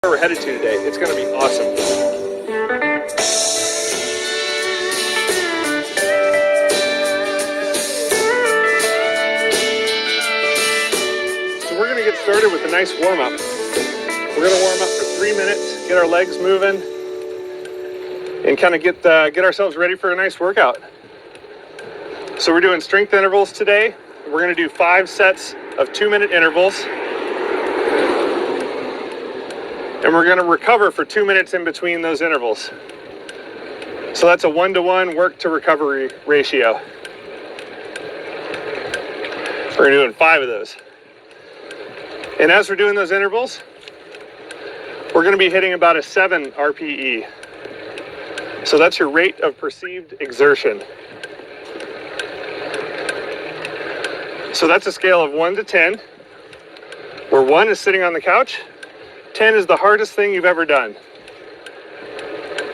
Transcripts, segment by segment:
Where we're headed to today. It's going to be awesome. So we're going to get started with a nice warm-up. We're going to warm up for 3 minutes, get our legs moving, and kind of get ourselves ready for a nice workout. So we're doing strength intervals today. We're going to do 5 sets of 2-minute intervals. And we're going to recover for 2 minutes in between those intervals. So that's a 1-to-1 work to recovery ratio. We're doing 5 of those. And as we're doing those intervals, we're going to be hitting about a 7 RPE. So that's your rate of perceived exertion. So that's a scale of 1 to 10, where 1 is sitting on the couch, 10 is the hardest thing you've ever done.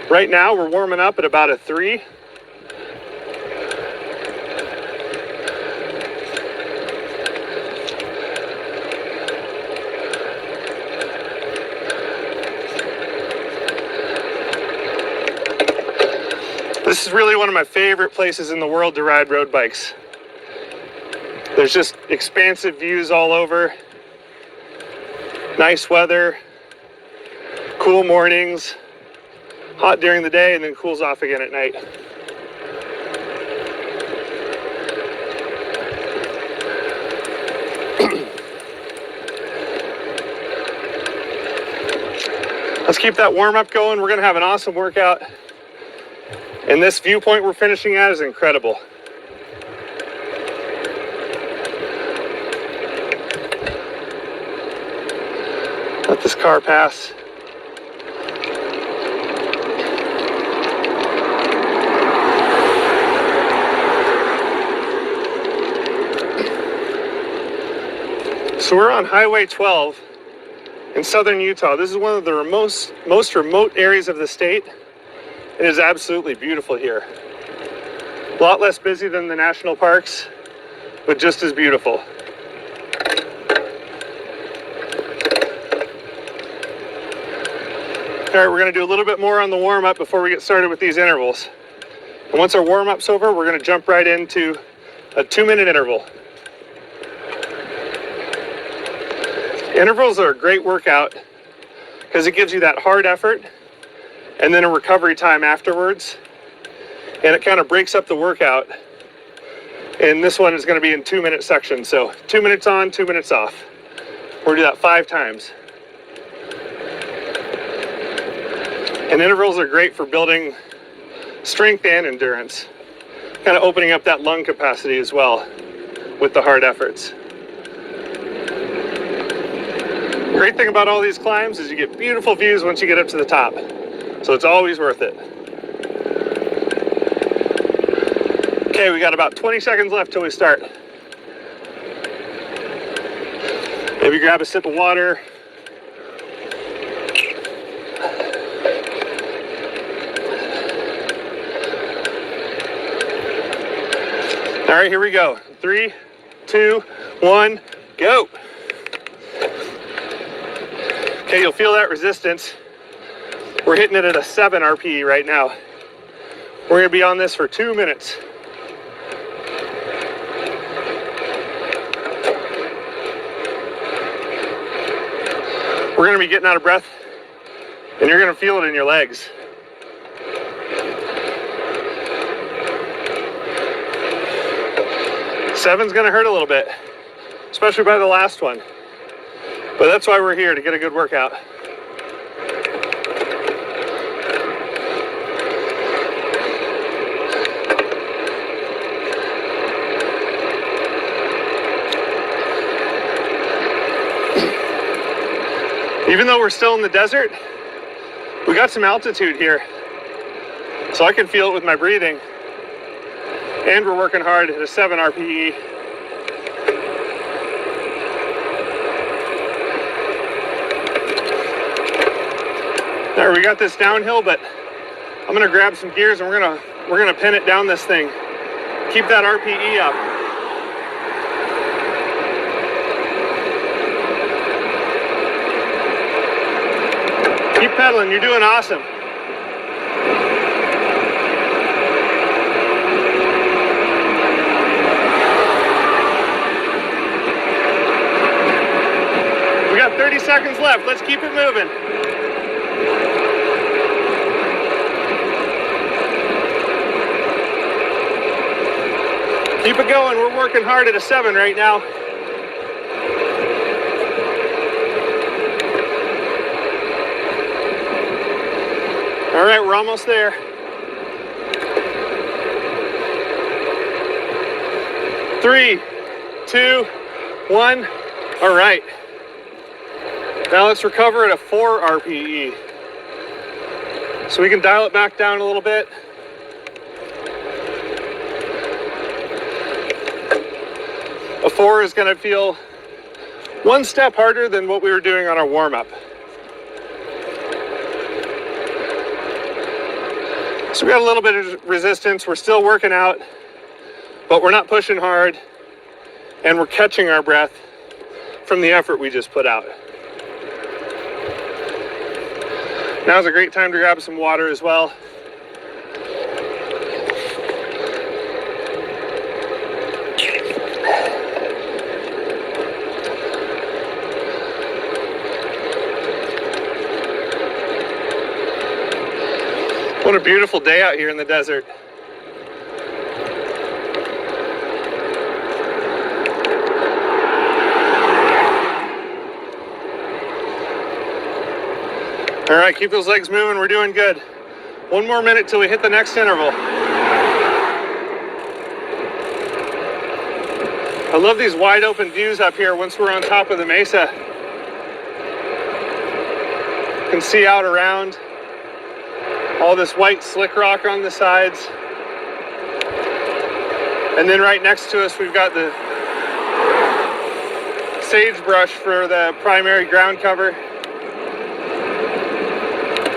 Right now, we're warming up at about a 3. This is really one of my favorite places in the world to ride road bikes. There's just expansive views all over, nice weather, cool mornings, hot during the day, and then cools off again at night. Let's keep that warm up going. We're going to have an awesome workout. And this viewpoint we're finishing at is incredible. Let this car pass. So we're on Highway 12 in southern Utah. This is one of the most remote areas of the state. It is absolutely beautiful here. A lot less busy than the national parks, but just as beautiful. All right, we're going to do a little bit more on the warm-up before we get started with these intervals. And once our warm-up's over, we're going to jump right into a 2-minute interval. Intervals are a great workout because it gives you that hard effort and then a recovery time afterwards. And it kind of breaks up the workout. And this one is going to be in 2-minute sections. So 2 minutes on, 2 minutes off. We're going to do that 5 times. And intervals are great for building strength and endurance, kind of opening up that lung capacity as well with the hard efforts. Great thing about all these climbs is you get beautiful views once you get up to the top, so it's always worth it. Okay, we got about 20 seconds left till we start. Maybe grab a sip of water. All right, here we go. 3, 2, 1, go. Okay, you'll feel that resistance. We're hitting it at a 7 RPE right now. We're going to be on this for 2 minutes. We're going to be getting out of breath, and you're going to feel it in your legs. Seven's going to hurt a little bit, especially by the last one. But that's why we're here, to get a good workout. Even though we're still in the desert, we got some altitude here. So I can feel it with my breathing. And we're working hard at a 7 RPE. All right, we got this downhill, but I'm gonna grab some gears and we're gonna pin it down this thing. Keep that RPE up. Keep pedaling, you're doing awesome. We got 30 seconds left, let's keep it moving. Keep it going, we're working hard at a 7 right now. All right, we're almost there. 3, 2, 1. All right. Now let's recover at a 4 RPE. So we can dial it back down a little bit. A 4 is going to feel one step harder than what we were doing on our warm-up. So we got a little bit of resistance. We're still working out, but we're not pushing hard, and we're catching our breath from the effort we just put out. Now's a great time to grab some water as well. What a beautiful day out here in the desert. All right, keep those legs moving. We're doing good. One more minute till we hit the next interval. I love these wide open views up here once we're on top of the mesa. You can see out around. All this white slick rock on the sides. And then right next to us, we've got the sagebrush for the primary ground cover.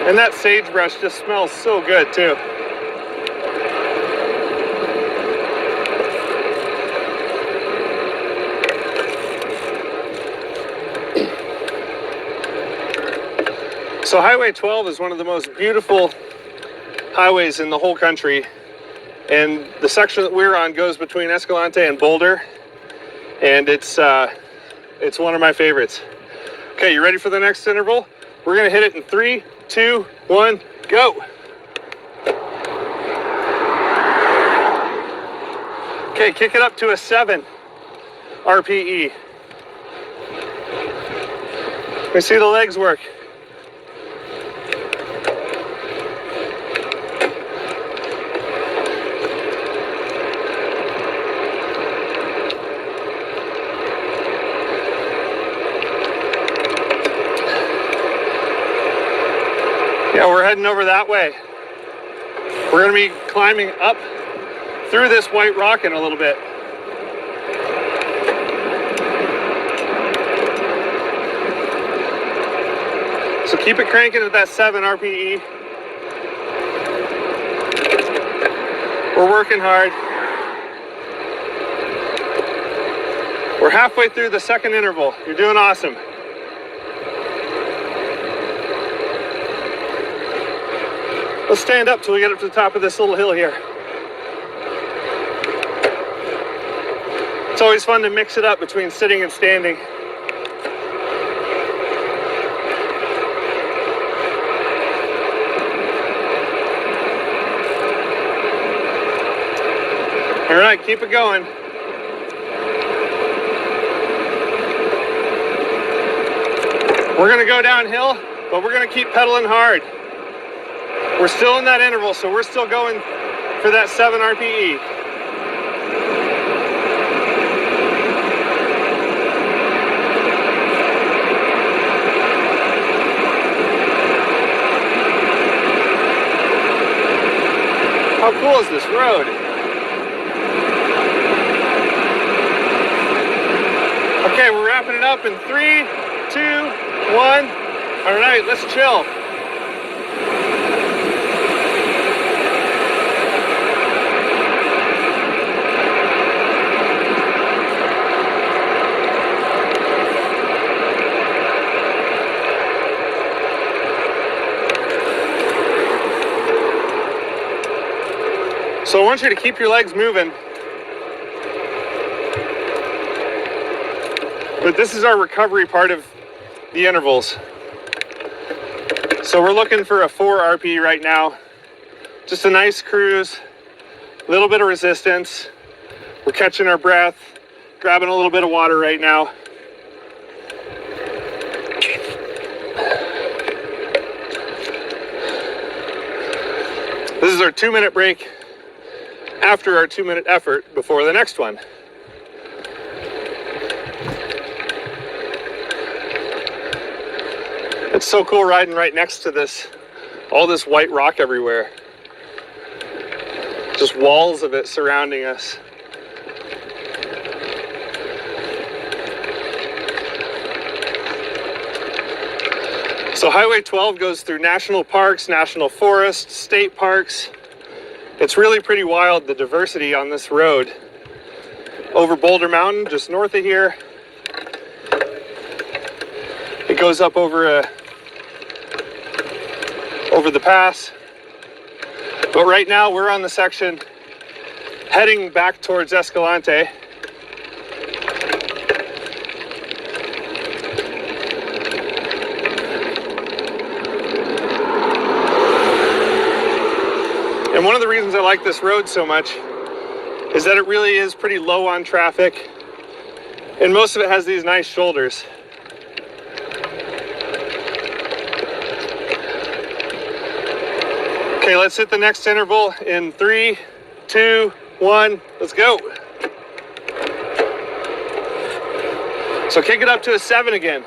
And that sagebrush just smells so good too. So Highway 12 is one of the most beautiful highways in the whole country, and the section that we're on goes between Escalante and Boulder, and it's one of my favorites. Okay, you ready for the next interval? We're gonna hit it in 3, 2, 1, go. Okay, kick it up to a 7 RPE. Let me see the legs work. Yeah, we're heading over that way. We're going to be climbing up through this white rock in a little bit. So keep it cranking at that 7 RPE. We're working hard. We're halfway through the second interval. You're doing awesome. Let's stand up till we get up to the top of this little hill here. It's always fun to mix it up between sitting and standing. All right, keep it going. We're gonna go downhill, but we're gonna keep pedaling hard. We're still in that interval, so we're still going for that 7 RPE. How cool is this road? Okay, we're wrapping it up in 3, 2, 1. All right, let's chill. So I want you to keep your legs moving. But this is our recovery part of the intervals. So we're looking for a 4 RP right now. Just a nice cruise, a little bit of resistance. We're catching our breath, grabbing a little bit of water right now. This is our 2-minute break after our 2-minute effort before the next one. It's so cool riding right next to this, all this white rock everywhere. Just walls of it surrounding us. So Highway 12 goes through national parks, national forests, state parks. It's really pretty wild, the diversity on this road. Over Boulder Mountain, just north of here. It goes up over the pass. But right now we're on the section heading back towards Escalante. And one of the reasons I like this road so much is that it really is pretty low on traffic, and most of it has these nice shoulders. Okay, let's hit the next interval in 3, 2, 1, let's go. So kick it up to a 7 again.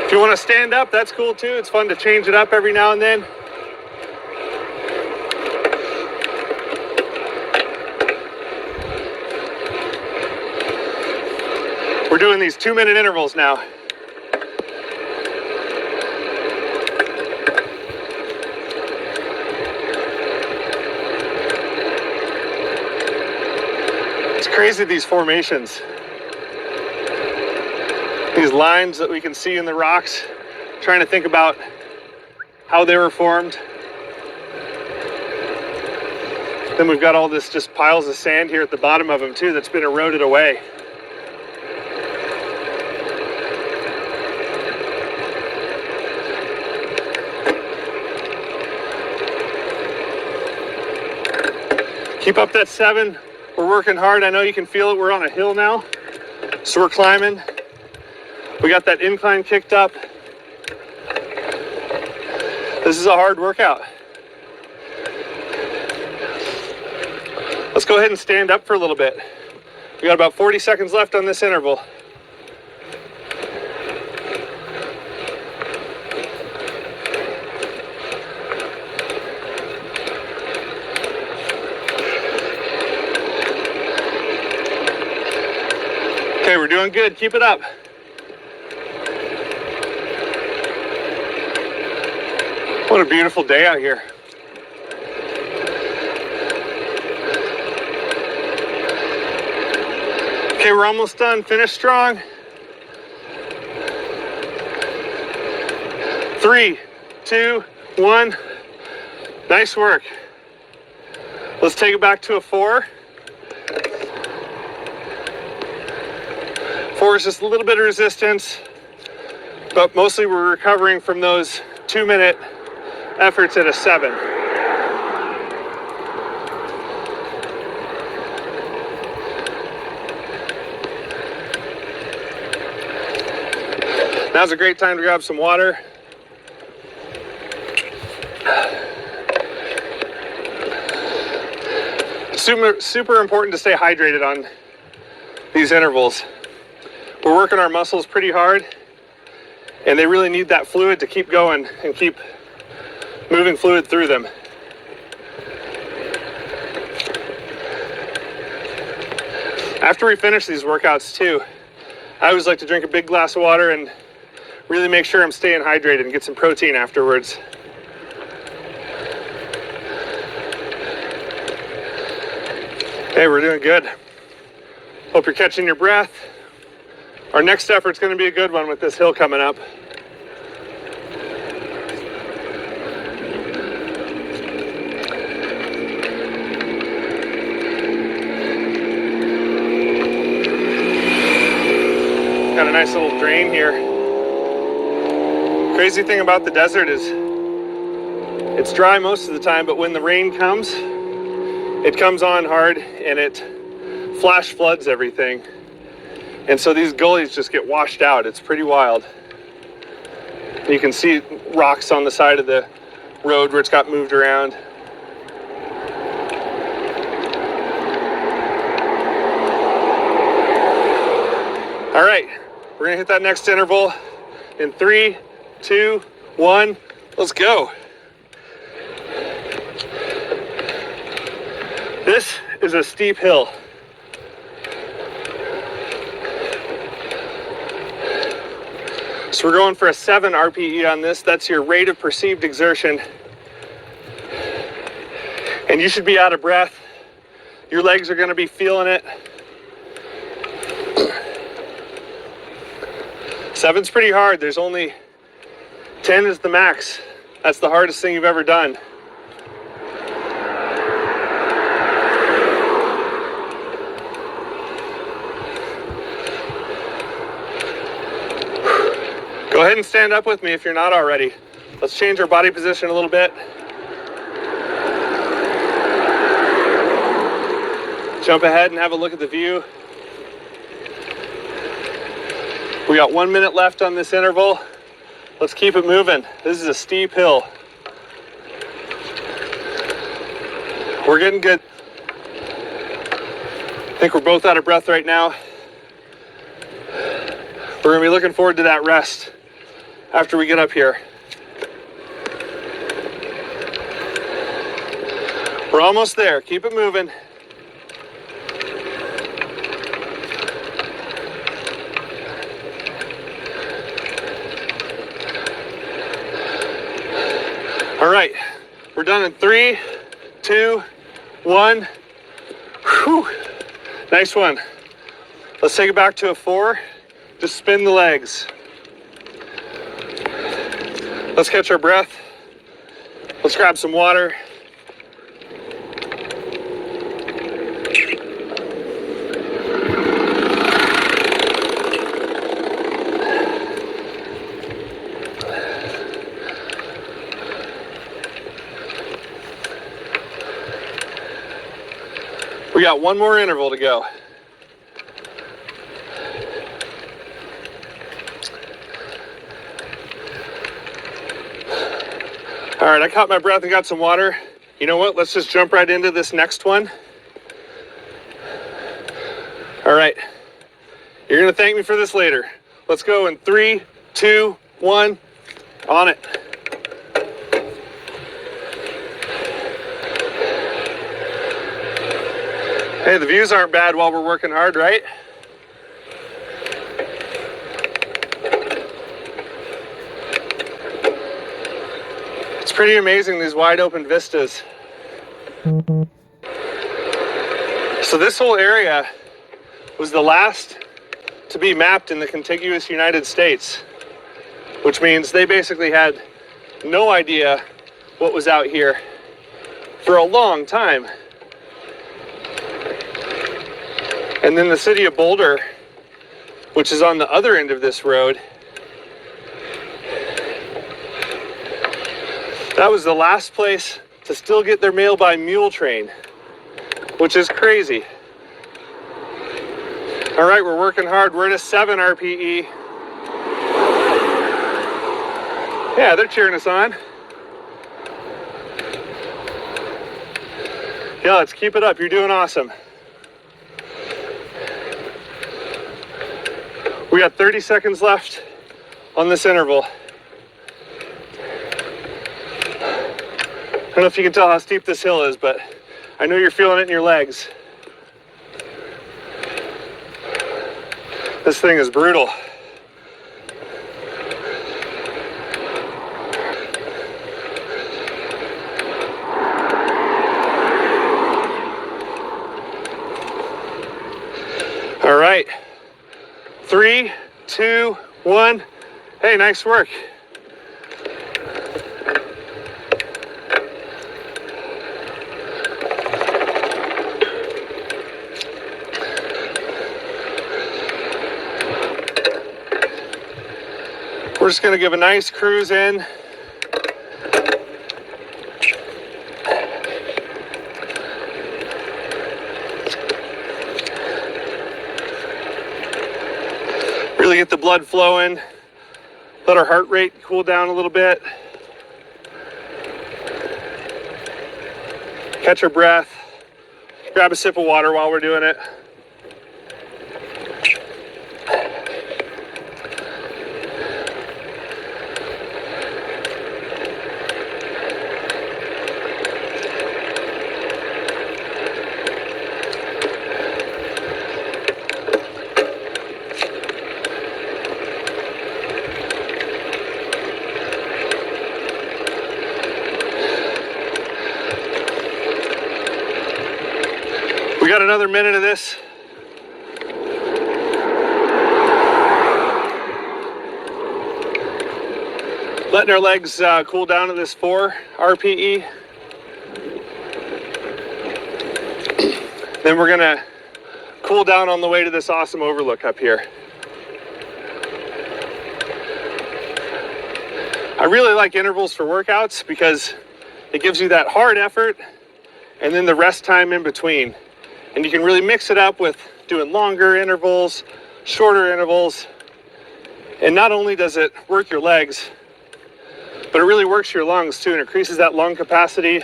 If you want to stand up, that's cool too. It's fun to change it up every now and then. We're doing these 2-minute intervals now. It's crazy, these formations. These lines that we can see in the rocks, trying to think about how they were formed. Then we've got all this just piles of sand here at the bottom of them too that's been eroded away. Keep up that 7. We're working hard. I know you can feel it. We're on a hill now, so we're climbing. We got that incline kicked up. This is a hard workout. Let's go ahead and stand up for a little bit. We got about 40 seconds left on this interval. Okay, we're doing good. Keep it up. What a beautiful day out here. Okay, we're almost done. Finish strong. 3, 2, 1. Nice work. Let's take it back to a 4. 4 is just a little bit of resistance, but mostly we're recovering from those 2-minute efforts at a 7. Now's a great time to grab some water. Super important to stay hydrated on these intervals. We're working our muscles pretty hard, and they really need that fluid to keep going and keep moving fluid through them. After we finish these workouts too, I always like to drink a big glass of water and really make sure I'm staying hydrated and get some protein afterwards. Hey, we're doing good. Hope you're catching your breath. Our next effort's going to be a good one with this hill coming up. nice little drain here. Crazy thing about the desert is it's dry most of the time, but when the rain comes, it comes on hard and it flash floods everything. And so these gullies just get washed out. It's pretty wild. You can see rocks on the side of the road where it's got moved around. All right, we're gonna hit that next interval in 3, 2, 1, let's go. This is a steep hill. So we're going for a 7 RPE on this. That's your rate of perceived exertion. And you should be out of breath. Your legs are gonna be feeling it. 7's pretty hard. There's only 10 is the max. That's the hardest thing you've ever done. Go ahead and stand up with me if you're not already. Let's change our body position a little bit. Jump ahead and have a look at the view. We got 1 minute left on this interval. Let's keep it moving. This is a steep hill. We're getting good. I think we're both out of breath right now. We're gonna be looking forward to that rest after we get up here. We're almost there. Keep it moving. All right, we're done in 3, 2, 1. Whew. Nice one. Let's take it back to a 4. Just spin the legs. Let's catch our breath. Let's grab some water. We got 1 more interval to go. All right, I caught my breath and got some water. You know what? Let's just jump right into this next one. All right, you're gonna thank me for this later. Let's go in 3, 2, 1, on it. Hey, the views aren't bad while we're working hard, right? It's pretty amazing, these wide open vistas. So this whole area was the last to be mapped in the contiguous United States, which means they basically had no idea what was out here for a long time. And then the city of Boulder, which is on the other end of this road, that was the last place to still get their mail by mule train, which is crazy. All right, we're working hard. We're at a 7 RPE. Yeah, they're cheering us on. Yeah, let's keep it up. You're doing awesome. We got 30 seconds left on this interval. I don't know if you can tell how steep this hill is, but I know you're feeling it in your legs. This thing is brutal. All right. 3, 2, 1. Hey, nice work. We're just going to give a nice cruise in. Really get the blood flowing. Let our heart rate cool down a little bit. Catch our breath. Grab a sip of water while we're doing it. We got another minute of this. Letting our legs cool down to this 4 RPE. Then we're gonna cool down on the way to this awesome overlook up here. I really like intervals for workouts because it gives you that hard effort and then the rest time in between. And you can really mix it up with doing longer intervals, shorter intervals. And not only does it work your legs, but it really works your lungs too, and increases that lung capacity.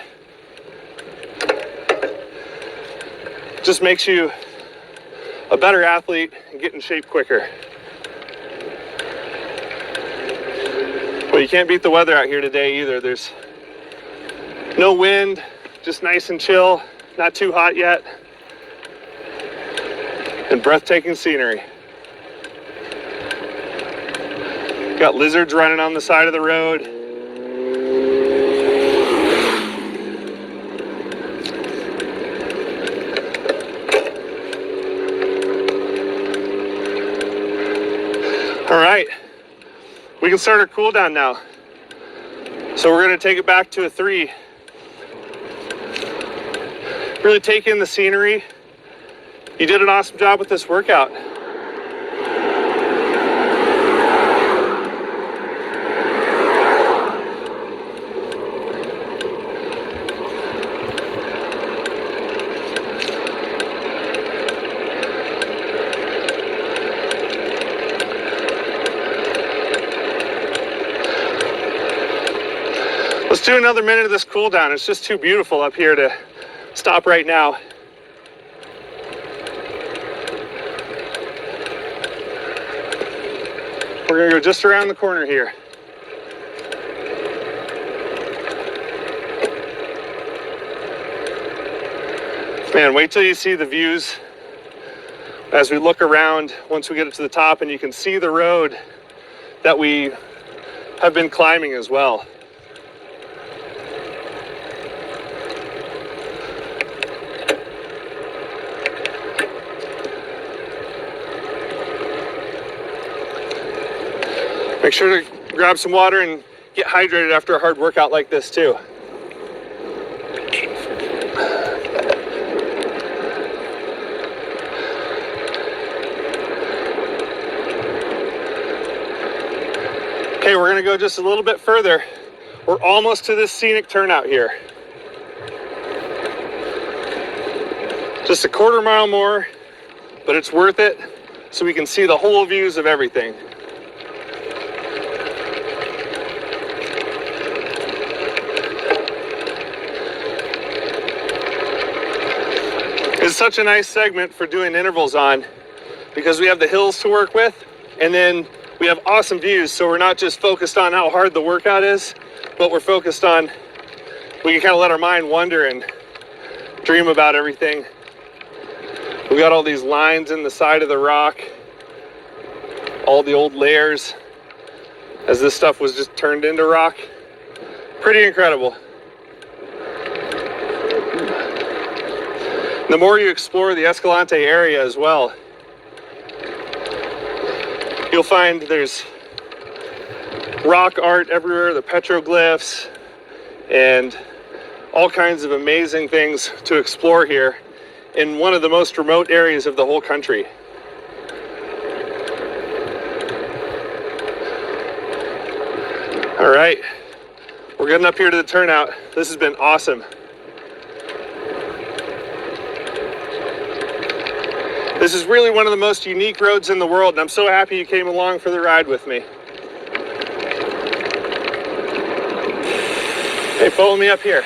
Just makes you a better athlete and get in shape quicker. Well, you can't beat the weather out here today either. There's no wind, just nice and chill, not too hot yet. And breathtaking scenery. Got lizards running on the side of the road. All right, we can start our cool down now. So we're gonna take it back to a 3. Really take in the scenery. You did an awesome job with this workout. Let's do another minute of this cool down. It's just too beautiful up here to stop right now. We're gonna go just around the corner here. Man, wait till you see the views as we look around once we get up to the top, and you can see the road that we have been climbing as well. Make sure to grab some water and get hydrated after a hard workout like this too. Okay, we're gonna go just a little bit further. We're almost to this scenic turnout here. Just a quarter mile more, but it's worth it so we can see the whole views of everything. It's such a nice segment for doing intervals on because we have the hills to work with, and then we have awesome views, so we're not just focused on how hard the workout is, but we're focused on, we can kind of let our mind wander and dream about everything. We got all these lines in the side of the rock, all the old layers as this stuff was just turned into rock. Pretty incredible. The more you explore the Escalante area as well, you'll find there's rock art everywhere, the petroglyphs, and all kinds of amazing things to explore here in one of the most remote areas of the whole country. All right, we're getting up here to the turnout. This has been awesome. This is really one of the most unique roads in the world, and I'm so happy you came along for the ride with me. Hey, follow me up here.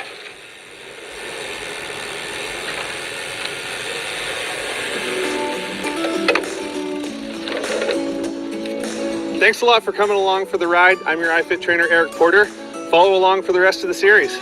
Thanks a lot for coming along for the ride. I'm your ifit trainer, Eric Porter. Follow along for the rest of the series.